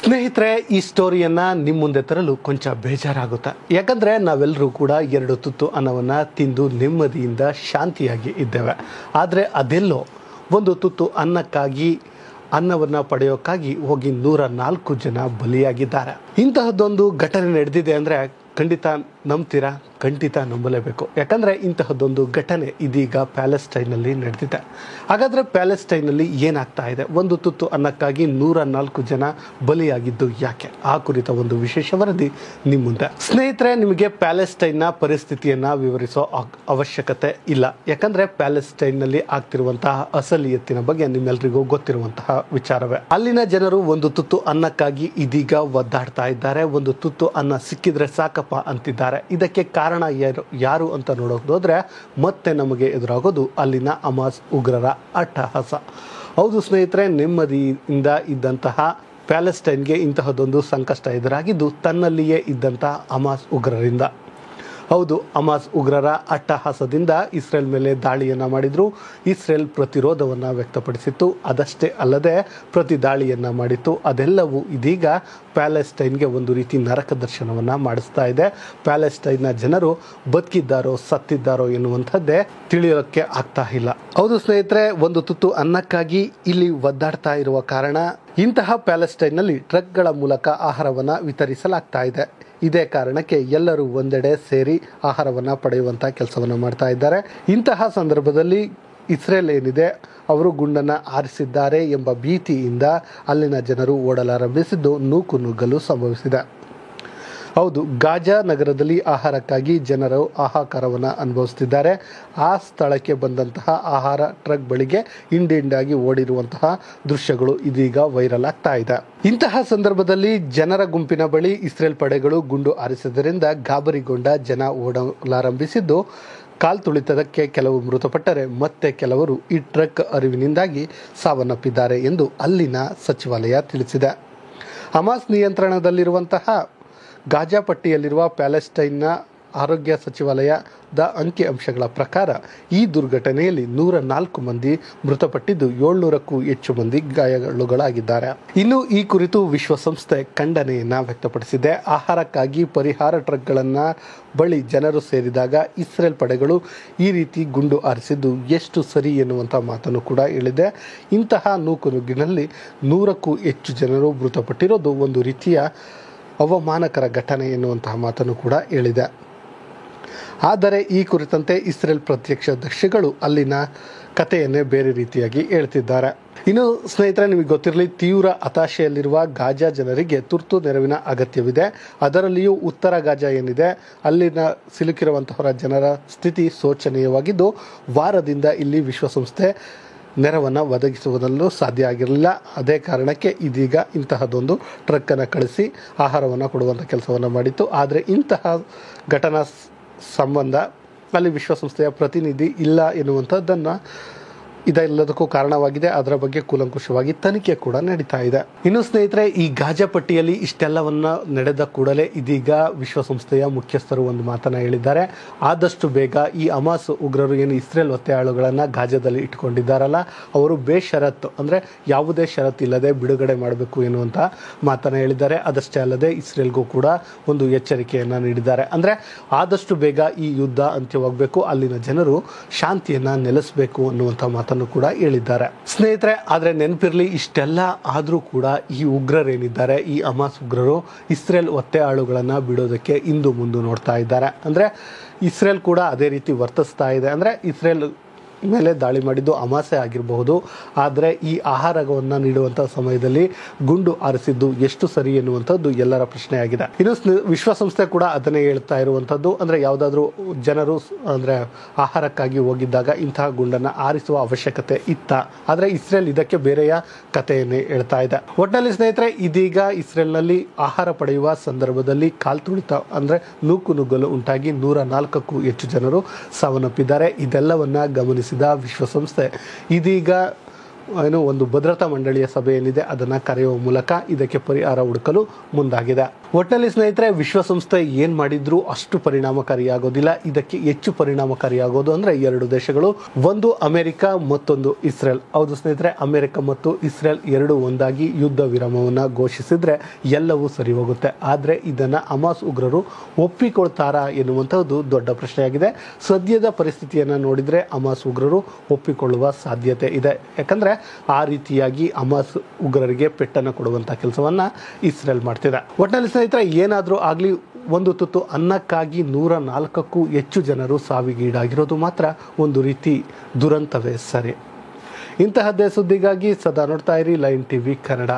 ಸ್ನೇಹಿತರೆ, ಈ ಸ್ಟೋರಿಯನ್ನು ನಿಮ್ಮ ಮುಂದೆ ತರಲು ಕೊಂಚ ಬೇಜಾರಾಗುತ್ತೆ. ಯಾಕಂದರೆ ನಾವೆಲ್ಲರೂ ಕೂಡ 2 ತುತ್ತು ಅನ್ನವನ್ನು ತಿಂದು ನೆಮ್ಮದಿಯಿಂದ ಶಾಂತಿಯಾಗಿ ಇದ್ದೇವೆ. ಆದರೆ ಅದೆಲ್ಲೋ ಒಂದು ತುತ್ತು ಅನ್ನವನ್ನು ಪಡೆಯೋಕ್ಕಾಗಿ ಹೋಗಿ 104 ಜನ ಬಲಿಯಾಗಿದ್ದಾರೆ. ಇಂತಹದ್ದೊಂದು ಘಟನೆ ನಡೆದಿದೆ ಅಂದರೆ ಖಂಡಿತ ನಂಬ್ತೀರಾ? ಖಂಡಿತ ನಂಬಲೇಬೇಕು. ಯಾಕಂದರೆ ಇಂತಹದ್ದೊಂದು ಘಟನೆ ಇದೀಗ ಪ್ಯಾಲೆಸ್ಟೈನಲ್ಲಿ ನಡೆದಿದೆ. ಹಾಗಾದರೆ ಪ್ಯಾಲೆಸ್ಟೈನಲ್ಲಿ ಏನಾಗ್ತಾ ಇದೆ? ಒಂದು ತುತ್ತು ಅನ್ನಕ್ಕಾಗಿ 104 ಜನ ಬಲಿಯಾಗಿದ್ದು ಯಾಕೆ? ಆ ಕುರಿತ ಒಂದು ವಿಶೇಷ ವರದಿ ನಿಮ್ಮ ಮುಂದೆ. ಸ್ನೇಹಿತರೆ, ನಿಮಗೆ ಪ್ಯಾಲೆಸ್ಟೈನ್ನ ಪರಿಸ್ಥಿತಿಯನ್ನು ವಿವರಿಸೋ ಅವಶ್ಯಕತೆ ಇಲ್ಲ. ಯಾಕಂದರೆ ಪ್ಯಾಲೆಸ್ಟೈನ್ನಲ್ಲಿ ಆಗ್ತಿರುವಂತಹ ಅಸಲಿಯತ್ತಿನ ಬಗ್ಗೆ ನಿಮ್ಮೆಲ್ಲರಿಗೂ ಗೊತ್ತಿರುವಂತಹ ವಿಚಾರವೇ. ಅಲ್ಲಿನ ಜನರು ಒಂದು ತುತ್ತು ಅನ್ನಕ್ಕಾಗಿ ಇದೀಗ ಒದ್ದಾಡ್ತಾ ಇದ್ದಾರೆ. ಒಂದು ತುತ್ತು ಅನ್ನ ಸಿಕ್ಕಿದ್ರೆ ಸಾಕಪ್ಪ ಅಂತಿದ್ದಾರೆ. ಇದಕ್ಕೆ ಕಾರಣ ಯಾರು ಅಂತ ನೋಡೋದಾದ್ರೆ ಮತ್ತೆ ನಮಗೆ ಎದುರಾಗೋದು ಅಲ್ಲಿನ ಹಮಾಸ್ ಉಗ್ರರ ಅಟ್ಟಹಾಸ. ಹೌದು ಸ್ನೇಹಿತರೆ, ನೆಮ್ಮದಿಯಿಂದ ಇದ್ದಂತಹ ಪ್ಯಾಲೆಸ್ಟೈನ್ಗೆ ಇಂತಹದೊಂದು ಸಂಕಷ್ಟ ಎದುರಾಗಿದ್ದು ತನ್ನಲ್ಲಿಯೇ ಇದ್ದಂತಹ ಹಮಾಸ್ ಉಗ್ರರಿಂದ. ಹೌದು, ಹಮಾಸ್ ಉಗ್ರರ ಅಟ್ಟಹಾಸದಿಂದ ಇಸ್ರೇಲ್ ಮೇಲೆ ದಾಳಿಯನ್ನು ಮಾಡಿದ್ರು. ಇಸ್ರೇಲ್ ಪ್ರತಿರೋಧವನ್ನು ವ್ಯಕ್ತಪಡಿಸಿತ್ತು. ಅದಷ್ಟೇ ಅಲ್ಲದೆ ಪ್ರತಿ ದಾಳಿಯನ್ನು ಮಾಡಿತ್ತು. ಅದೆಲ್ಲವೂ ಇದೀಗ ಪ್ಯಾಲೆಸ್ಟೈನ್ಗೆ ಒಂದು ರೀತಿ ನರಕ ದರ್ಶನವನ್ನು ಮಾಡಿಸ್ತಾ ಇದೆ. ಪ್ಯಾಲೆಸ್ಟೈನ್ನ ಜನರು ಬದುಕಿದ್ದಾರೋ ಸತ್ತಿದ್ದಾರೋ ಎನ್ನುವಂಥದ್ದೇ ತಿಳಿಯೋಕ್ಕೆ ಆಗ್ತಾ ಇಲ್ಲ. ಹೌದು ಸ್ನೇಹಿತರೆ, ಒಂದು ತುತ್ತು ಅನ್ನಕ್ಕಾಗಿ ಇಲ್ಲಿ ಒದ್ದಾಡ್ತಾ ಇರುವ ಕಾರಣ ಇಂತಹ ಪ್ಯಾಲೆಸ್ಟೈನ್ನಲ್ಲಿ ಟ್ರಕ್ಗಳ ಮೂಲಕ ಆಹಾರವನ್ನು ವಿತರಿಸಲಾಗ್ತಾ ಇದೆ. ಇದೇ ಕಾರಣಕ್ಕೆ ಎಲ್ಲರೂ ಒಂದೆಡೆ ಸೇರಿ ಆಹಾರವನ್ನು ಪಡೆಯುವಂಥ ಕೆಲಸವನ್ನು ಮಾಡ್ತಾ ಇದ್ದಾರೆ. ಇಂತಹ ಸಂದರ್ಭದಲ್ಲಿ ಇಸ್ರೇಲ್ ಏನಿದೆ, ಅವರು ಗುಂಡನ್ನು ಆರಿಸಿದ್ದಾರೆ ಎಂಬ ಭೀತಿಯಿಂದ ಅಲ್ಲಿನ ಜನರು ಓಡಲಾರಂಭಿಸಿದ್ದು ನೂಕುನುಗ್ಗಲು ಸಂಭವಿಸಿದೆ. ಹೌದು, ಗಾಜಾ ನಗರದಲ್ಲಿ ಆಹಾರಕ್ಕಾಗಿ ಜನರು ಹಾಹಾಕಾರವನ್ನು ಅನುಭವಿಸುತ್ತಿದ್ದಾರೆ. ಆ ಸ್ಥಳಕ್ಕೆ ಬಂದಂತಹ ಆಹಾರ ಟ್ರಕ್ ಬಳಿಗೆ ಹಿಂಡಿಂಡಾಗಿ ಓಡಿರುವಂತಹ ದೃಶ್ಯಗಳು ಇದೀಗ ವೈರಲ್ ಆಗ್ತಾ ಇದೆ. ಇಂತಹ ಸಂದರ್ಭದಲ್ಲಿ ಜನರ ಗುಂಪಿನ ಬಳಿ ಇಸ್ರೇಲ್ ಪಡೆಗಳು ಗುಂಡು ಹಾರಿಸಿದ್ದರಿಂದ ಗಾಬರಿಗೊಂಡ ಜನ ಓಡಲಾರಂಭಿಸಿದ್ದು, ಕಾಲ್ತುಳಿತದಕ್ಕೆ ಕೆಲವು ಮೃತಪಟ್ಟರೆ ಮತ್ತೆ ಕೆಲವರು ಈ ಟ್ರಕ್ ಅರಿವಿನಿಂದಾಗಿ ಸಾವನ್ನಪ್ಪಿದ್ದಾರೆ ಎಂದು ಅಲ್ಲಿನ ಸಚಿವಾಲಯ ತಿಳಿಸಿದೆ. ಹಮಾಸ್ ನಿಯಂತ್ರಣದಲ್ಲಿರುವಂತಹ ಗಾಜಾ ಪಟ್ಟಿಯಲ್ಲಿರುವ ಪ್ಯಾಲೆಸ್ಟೈನ್ನ ಆರೋಗ್ಯ ಸಚಿವಾಲಯದ ಅಂಕಿಅಂಶಗಳ ಪ್ರಕಾರ ಈ ದುರ್ಘಟನೆಯಲ್ಲಿ 104 ಮಂದಿ ಮೃತಪಟ್ಟಿದ್ದು 700ಕ್ಕೂ ಹೆಚ್ಚು ಮಂದಿ ಗಾಯಗಳಾಗಿದ್ದಾರೆ. ಇನ್ನು ಈ ಕುರಿತು ವಿಶ್ವಸಂಸ್ಥೆ ಖಂಡನೆಯನ್ನು ವ್ಯಕ್ತಪಡಿಸಿದೆ. ಆಹಾರಕ್ಕಾಗಿ ಪರಿಹಾರ ಟ್ರಕ್ಗಳನ್ನು ಬಳಿ ಜನರು ಸೇರಿದಾಗ ಇಸ್ರೇಲ್ ಪಡೆಗಳು ಈ ರೀತಿ ಗುಂಡು ಹಾರಿಸಿದ್ದು ಎಷ್ಟು ಸರಿ ಎನ್ನುವಂಥ ಮಾತನ್ನು ಕೂಡ ಹೇಳಿದೆ. ಇಂತಹ ನೂಕುನುಗ್ಗಿನಲ್ಲಿ 100ಕ್ಕೂ ಹೆಚ್ಚು ಜನರು ಮೃತಪಟ್ಟಿರೋದು ಒಂದು ರೀತಿಯ ಅವಮಾನಕರ ಘಟನೆ ಎನ್ನುವಂತಹ ಮಾತನ್ನು ಕೂಡ ಹೇಳಿದೆ. ಆದರೆ ಈ ಕುರಿತಂತೆ ಇಸ್ರೇಲ್ ಪ್ರತ್ಯಕ್ಷದರ್ಶಿಗಳು ಅಲ್ಲಿನ ಕಥೆಯನ್ನೇ ಬೇರೆ ರೀತಿಯಾಗಿ ಹೇಳ್ತಿದ್ದಾರೆ. ಇನ್ನು ಸ್ನೇಹಿತರೆ, ನಿಮಗೆ ಗೊತ್ತಿರಲಿ, ತೀವ್ರ ಹತಾಶೆಯಲ್ಲಿರುವ ಗಾಜಾ ಜನರಿಗೆ ತುರ್ತು ನೆರವಿನ ಅಗತ್ಯವಿದೆ. ಅದರಲ್ಲಿಯೂ ಉತ್ತರ ಗಾಜಾ ಏನಿದೆ, ಅಲ್ಲಿನ ಸಿಲುಕಿರುವಂತಹ ಜನರ ಸ್ಥಿತಿ ಶೋಚನೀಯವಾಗಿದ್ದು ವಾರದಿಂದ ಇಲ್ಲಿ ವಿಶ್ವಸಂಸ್ಥೆ ನೆರವನ್ನು ಒದಗಿಸುವುದನ್ನು ಸಾಧ್ಯ ಆಗಿರಲಿಲ್ಲ. ಅದೇ ಕಾರಣಕ್ಕೆ ಇದೀಗ ಇಂತಹದೊಂದು ಟ್ರಕ್ಕನ್ನು ಕಳಿಸಿ ಆಹಾರವನ್ನು ಕೊಡುವಂಥ ಕೆಲಸವನ್ನು ಮಾಡಿತ್ತು. ಆದರೆ ಇಂತಹ ಘಟನಾ ಸಂಬಂಧ ಅಲ್ಲಿ ವಿಶ್ವಸಂಸ್ಥೆಯ ಪ್ರತಿನಿಧಿ ಇಲ್ಲ ಎನ್ನುವಂಥದ್ದನ್ನು ಇದೆಲ್ಲದಕ್ಕೂ ಕಾರಣವಾಗಿದೆ. ಅದರ ಬಗ್ಗೆ ಕೂಲಂಕುಷವಾಗಿ ತನಿಖೆ ಕೂಡ ನಡೀತಾ ಇದೆ. ಇನ್ನು ಸ್ನೇಹಿತರೆ, ಈ ಗಾಜಾ ಪಟ್ಟಿಯಲ್ಲಿ ಇಷ್ಟೆಲ್ಲವನ್ನ ನಡೆದ ಕೂಡಲೇ ಇದೀಗ ವಿಶ್ವಸಂಸ್ಥೆಯ ಮುಖ್ಯಸ್ಥರು ಒಂದು ಮಾತನ್ನ ಹೇಳಿದ್ದಾರೆ. ಆದಷ್ಟು ಬೇಗ ಈ ಹಮಾಸ್ ಉಗ್ರರು ಏನು ಇಸ್ರೇಲ್ ಒತ್ತೆಯಾಳುಗಳನ್ನು ಗಾಜಾದಲ್ಲಿ ಇಟ್ಕೊಂಡಿದ್ದಾರಲ್ಲ, ಅವರು ಬೇಷರತ್ತು ಅಂದರೆ ಯಾವುದೇ ಷರತ್ತು ಇಲ್ಲದೆ ಬಿಡುಗಡೆ ಮಾಡಬೇಕು ಎನ್ನುವಂಥ ಮಾತನ್ನ ಹೇಳಿದ್ದಾರೆ. ಅದಷ್ಟೇ ಅಲ್ಲದೆ ಇಸ್ರೇಲ್ಗೂ ಕೂಡ ಒಂದು ಎಚ್ಚರಿಕೆಯನ್ನು ನೀಡಿದ್ದಾರೆ. ಅಂದರೆ ಆದಷ್ಟು ಬೇಗ ಈ ಯುದ್ಧ ಅಂತ್ಯವಾಗಬೇಕು, ಅಲ್ಲಿನ ಜನರು ಶಾಂತಿಯನ್ನು ನೆಲೆಸಬೇಕು ಅನ್ನುವಂಥ ಮಾತನ್ನು ಕೂಡ ಹೇಳಿದ್ದಾರೆ. ಸ್ನೇಹಿತರೆ, ಆದರೆ ನೆನಪಿರಲಿ, ಇಷ್ಟೆಲ್ಲ ಆದರೂ ಕೂಡ ಈ ಉಗ್ರರೇನಿದ್ದಾರೆ, ಈ ಹಮಾಸ್ ಉಗ್ರರು ಇಸ್ರೇಲ್ ಒತ್ತೆ ಆಳುಗಳನ್ನು ಬಿಡೋದಕ್ಕೆ ಇಂದು ಮುಂದೆ ನೋಡ್ತಾ ಇದ್ದಾರೆ. ಅಂದರೆ ಇಸ್ರೇಲ್ ಕೂಡ ಅದೇ ರೀತಿ ವರ್ತಿಸ್ತಾ ಇದೆ. ಅಂದರೆ ಇಸ್ರೇಲ್ ಮೇಲೆ ದಾಳಿ ಮಾಡಿದ್ದು ಹಮಾಸೆ ಆಗಿರಬಹುದು, ಆದರೆ ಈ ಆಹಾರವನ್ನು ನೀಡುವಂಥ ಸಮಯದಲ್ಲಿ ಗುಂಡು ಹಾರಿಸಿದ್ದು ಎಷ್ಟು ಸರಿ ಎನ್ನುವಂಥದ್ದು ಎಲ್ಲರ ಪ್ರಶ್ನೆಯಾಗಿದೆ. ಇನ್ನು ವಿಶ್ವಸಂಸ್ಥೆ ಕೂಡ ಅದನ್ನೇ ಹೇಳ್ತಾ ಇರುವಂಥದ್ದು, ಅಂದರೆ ಯಾವುದಾದ್ರೂ ಜನರು ಅಂದರೆ ಆಹಾರಕ್ಕಾಗಿ ಹೋಗಿದ್ದಾಗ ಇಂತಹ ಗುಂಡನ್ನು ಹಾರಿಸುವ ಅವಶ್ಯಕತೆ ಇತ್ತ, ಆದರೆ ಇಸ್ರೇಲ್ ಇದಕ್ಕೆ ಬೇರೆಯ ಕಥೆಯನ್ನೇ ಹೇಳ್ತಾ ಇದೆ. ಒಟ್ಟಿನಲ್ಲಿ ಸ್ನೇಹಿತರೆ, ಇದೀಗ ಇಸ್ರೇಲ್ನಲ್ಲಿ ಆಹಾರ ಪಡೆಯುವ ಸಂದರ್ಭದಲ್ಲಿ ಕಾಲ್ತುಳಿತ ಅಂದರೆ ನೂಕುನುಗ್ಗಲು ಉಂಟಾಗಿ 104ಕ್ಕೂ ಹೆಚ್ಚು ಜನರು ಸಾವನ್ನಪ್ಪಿದ್ದಾರೆ. ಇದೆಲ್ಲವನ್ನ ಗಮನಿಸಿ ವಿಶ್ವಸಂಸ್ಥೆ ಇದೀಗ ಒಂದು ಭದ್ರತಾ ಮಂಡಳಿಯ ಸಭೆ ಏನಿದೆ ಅದನ್ನು ಕರೆಯುವ ಮೂಲಕ ಇದಕ್ಕೆ ಪರಿಹಾರ ಹುಡುಕಲು ಮುಂದಾಗಿದೆ. ಒಟ್ಟಿನಲ್ಲಿ ಸ್ನೇಹಿತರೆ, ವಿಶ್ವಸಂಸ್ಥೆ ಏನು ಮಾಡಿದ್ರೂ ಅಷ್ಟು ಪರಿಣಾಮಕಾರಿಯಾಗೋದಿಲ್ಲ. ಇದಕ್ಕೆ ಹೆಚ್ಚು ಪರಿಣಾಮಕಾರಿಯಾಗೋದು ಅಂದರೆ ಎರಡು ದೇಶಗಳು, ಒಂದು ಅಮೆರಿಕ ಮತ್ತೊಂದು ಇಸ್ರೇಲ್. ಹೌದು ಸ್ನೇಹಿತರೆ, ಅಮೆರಿಕ ಮತ್ತು ಇಸ್ರೇಲ್ ಎರಡು ಒಂದಾಗಿ ಯುದ್ಧ ವಿರಾಮವನ್ನು ಘೋಷಿಸಿದ್ರೆ ಎಲ್ಲವೂ ಸರಿ ಹೋಗುತ್ತೆ. ಆದರೆ ಇದನ್ನು ಹಮಾಸ್ ಉಗ್ರರು ಒಪ್ಪಿಕೊಳ್ತಾರಾ ಎನ್ನುವಂಥದ್ದು ದೊಡ್ಡ ಪ್ರಶ್ನೆಯಾಗಿದೆ. ಸದ್ಯದ ಪರಿಸ್ಥಿತಿಯನ್ನು ನೋಡಿದರೆ ಹಮಾಸ್ ಉಗ್ರರು ಒಪ್ಪಿಕೊಳ್ಳುವ ಸಾಧ್ಯತೆ ಇದೆ. ಯಾಕಂದರೆ ಆ ರೀತಿಯಾಗಿ ಹಮಾಸ್ ಉಗ್ರರಿಗೆ ಪೆಟ್ಟನ್ನು ಕೊಡುವಂಥ ಕೆಲಸವನ್ನು ಇಸ್ರೇಲ್ ಮಾಡ್ತಿದೆ. ಒಟ್ಟಿನಲ್ಲಿ ಸ್ನೇಹಿತರೆ, ಏನಾದರೂ ಆಗಲಿ, ಒಂದು ತುತ್ತು ಅನ್ನಕ್ಕಾಗಿ 104ಕ್ಕೂ ಹೆಚ್ಚು ಜನರು ಸಾವಿಗೀಡಾಗಿರೋದು ಮಾತ್ರ ಒಂದು ರೀತಿ ದುರಂತವೇ ಸರಿ. ಇಂತಹದ್ದೇ ಸುದ್ದಿಗಾಗಿ ಸದಾ ನೋಡ್ತಾ ಇರಿ ಲೈನ್ ಟಿವಿ ಕನ್ನಡ.